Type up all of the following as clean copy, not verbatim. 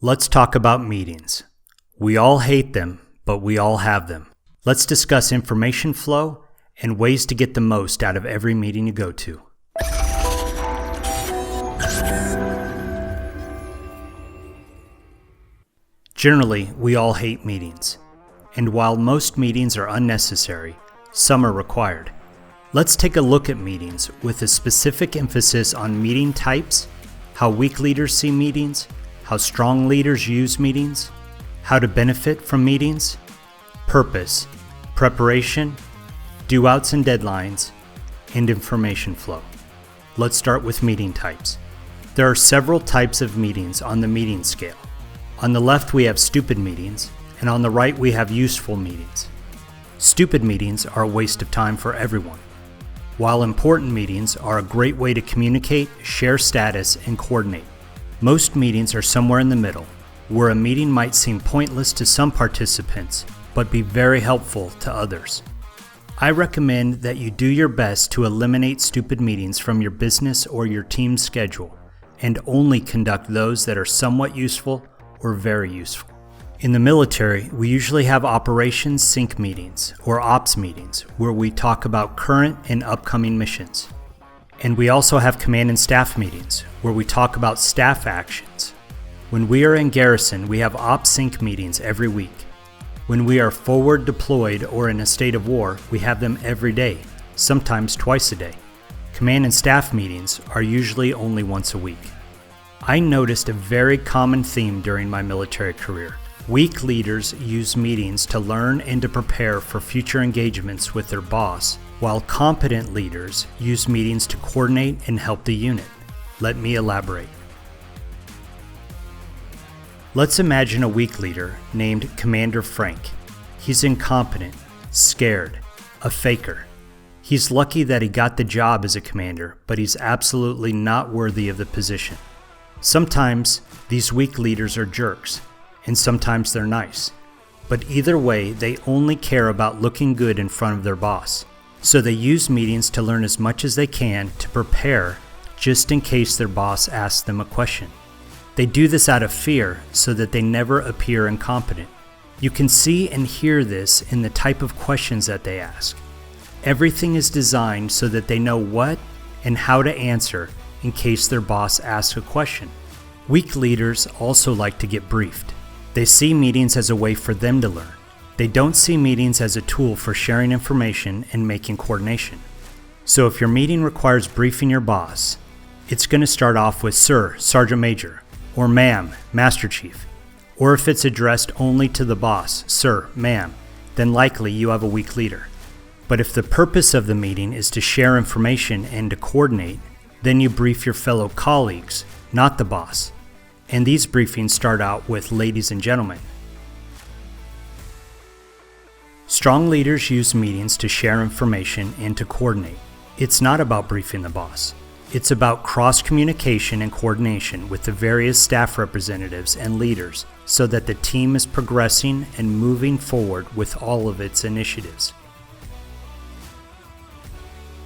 Let's talk about meetings. We all hate them, but we all have them. Let's discuss information flow and ways to get the most out of every meeting you go to. Generally, we all hate meetings. And while most meetings are unnecessary, some are required. Let's take a look at meetings with a specific emphasis on meeting types, how weak leaders see meetings, how strong leaders use meetings, how to benefit from meetings, purpose, preparation, do-outs and deadlines, and information flow. Let's start with meeting types. There are several types of meetings on the meeting scale. On the left we have stupid meetings, and on the right we have useful meetings. Stupid meetings are a waste of time for everyone, while important meetings are a great way to communicate, share status, and coordinate. Most meetings are somewhere in the middle, where a meeting might seem pointless to some participants, but be very helpful to others. I recommend that you do your best to eliminate stupid meetings from your business or your team's schedule, and only conduct those that are somewhat useful or very useful. In the military, we usually have operations sync meetings, or ops meetings, where we talk about current and upcoming missions. And we also have command and staff meetings, where we talk about staff actions. When we are in garrison, we have ops sync meetings every week. When we are forward deployed or in a state of war, we have them every day, sometimes twice a day. Command and staff meetings are usually only once a week. I noticed a very common theme during my military career. Weak leaders use meetings to learn and to prepare for future engagements with their boss, while competent leaders use meetings to coordinate and help the unit. Let me elaborate. Let's imagine a weak leader named Commander Frank. He's incompetent, scared, a faker. He's lucky that he got the job as a commander, but he's absolutely not worthy of the position. Sometimes these weak leaders are jerks, and sometimes they're nice. But either way, they only care about looking good in front of their boss. So they use meetings to learn as much as they can to prepare just in case their boss asks them a question. They do this out of fear so that they never appear incompetent. You can see and hear this in the type of questions that they ask. Everything is designed so that they know what and how to answer in case their boss asks a question. Weak leaders also like to get briefed. They see meetings as a way for them to learn. They don't see meetings as a tool for sharing information and making coordination. So if your meeting requires briefing your boss, it's going to start off with Sir, Sergeant Major, or Ma'am, Master Chief. Or if it's addressed only to the boss, Sir, Ma'am, then likely you have a weak leader. But if the purpose of the meeting is to share information and to coordinate, then you brief your fellow colleagues, not the boss. And these briefings start out with ladies and gentlemen. Strong leaders use meetings to share information and to coordinate. It's not about briefing the boss. It's about cross-communication and coordination with the various staff representatives and leaders so that the team is progressing and moving forward with all of its initiatives.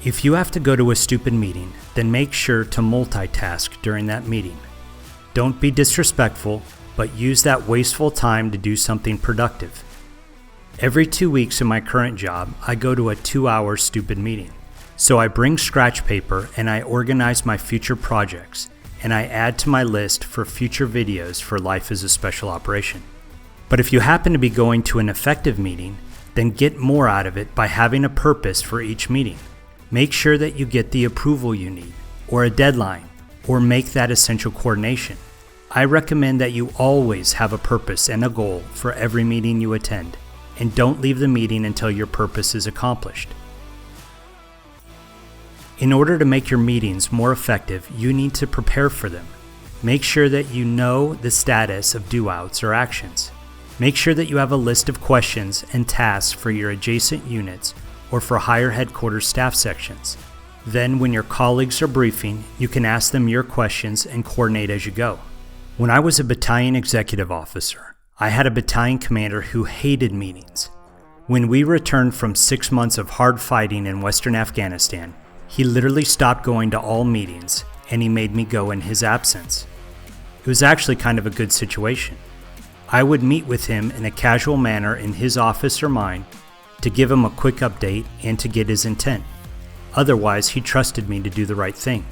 If you have to go to a stupid meeting, then make sure to multitask during that meeting. Don't be disrespectful, but use that wasteful time to do something productive. Every 2 weeks in my current job, I go to a 2-hour stupid meeting. So I bring scratch paper and I organize my future projects, and I add to my list for future videos for Life as a Special Operation. But if you happen to be going to an effective meeting, then get more out of it by having a purpose for each meeting. Make sure that you get the approval you need, or a deadline, or make that essential coordination. I recommend that you always have a purpose and a goal for every meeting you attend, and don't leave the meeting until your purpose is accomplished. In order to make your meetings more effective, you need to prepare for them. Make sure that you know the status of do-outs or actions. Make sure that you have a list of questions and tasks for your adjacent units or for higher headquarters staff sections. Then when your colleagues are briefing, you can ask them your questions and coordinate as you go. When I was a battalion executive officer, I had a battalion commander who hated meetings. When we returned from 6 months of hard fighting in Western Afghanistan, he literally stopped going to all meetings, and he made me go in his absence. It was actually kind of a good situation. I would meet with him in a casual manner in his office or mine to give him a quick update and to get his intent. Otherwise, he trusted me to do the right thing.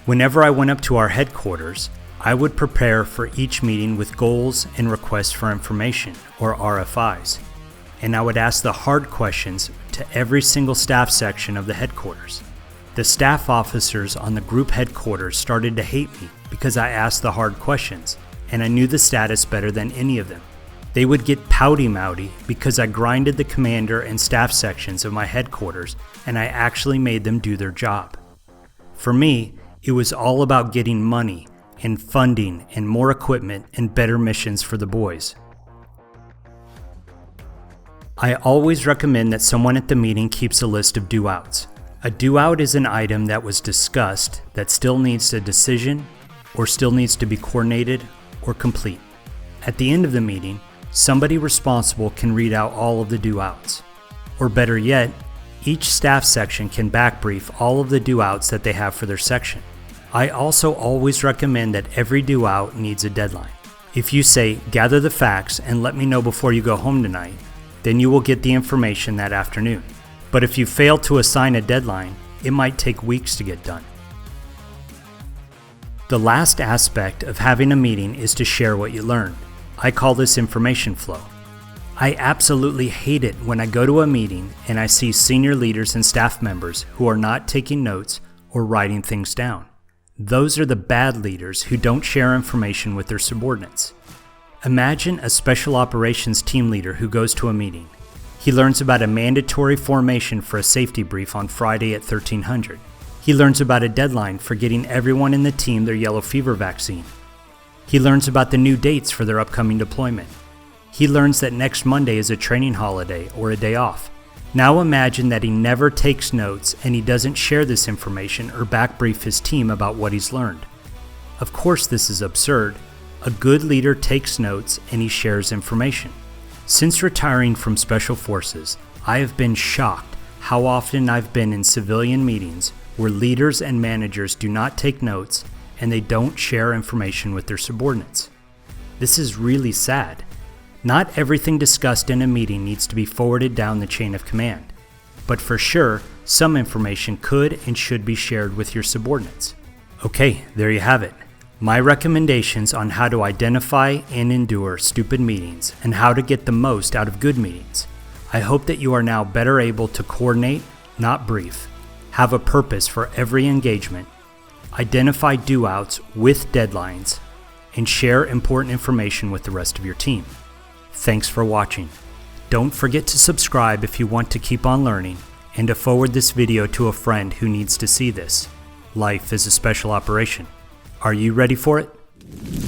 Whenever I went up to our headquarters, I would prepare for each meeting with goals and requests for information, or RFIs, and I would ask the hard questions to every single staff section of the headquarters. The staff officers on the group headquarters started to hate me because I asked the hard questions, and I knew the status better than any of them. They would get pouty-mouty because I grinded the commander and staff sections of my headquarters, and I actually made them do their job. For me, it was all about getting money and funding and more equipment and better missions for the boys. I always recommend that someone at the meeting keeps a list of do-outs. A do-out is an item that was discussed that still needs a decision or still needs to be coordinated or complete. At the end of the meeting, somebody responsible can read out all of the do-outs. Or better yet, each staff section can backbrief all of the do-outs that they have for their section. I also always recommend that every do-out needs a deadline. If you say, gather the facts and let me know before you go home tonight, then you will get the information that afternoon. But if you fail to assign a deadline, it might take weeks to get done. The last aspect of having a meeting is to share what you learned. I call this information flow. I absolutely hate it when I go to a meeting and I see senior leaders and staff members who are not taking notes or writing things down. Those are the bad leaders who don't share information with their subordinates. Imagine a special operations team leader who goes to a meeting. He learns about a mandatory formation for a safety brief on Friday at 1300. He learns about a deadline for getting everyone in the team their yellow fever vaccine. He learns about the new dates for their upcoming deployment. He learns that next Monday is a training holiday or a day off. Now imagine that he never takes notes and he doesn't share this information or backbrief his team about what he's learned. Of course, this is absurd. A good leader takes notes and he shares information. Since retiring from Special Forces, I have been shocked how often I've been in civilian meetings where leaders and managers do not take notes and they don't share information with their subordinates. This is really sad. Not everything discussed in a meeting needs to be forwarded down the chain of command, but for sure, some information could and should be shared with your subordinates. Okay, there you have it. My recommendations on how to identify and endure stupid meetings and how to get the most out of good meetings. I hope that you are now better able to coordinate, not brief, have a purpose for every engagement, identify do-outs with deadlines, and share important information with the rest of your team. Thanks for watching. Don't forget to subscribe if you want to keep on learning and to forward this video to a friend who needs to see this. Life is a special operation. Are you ready for it?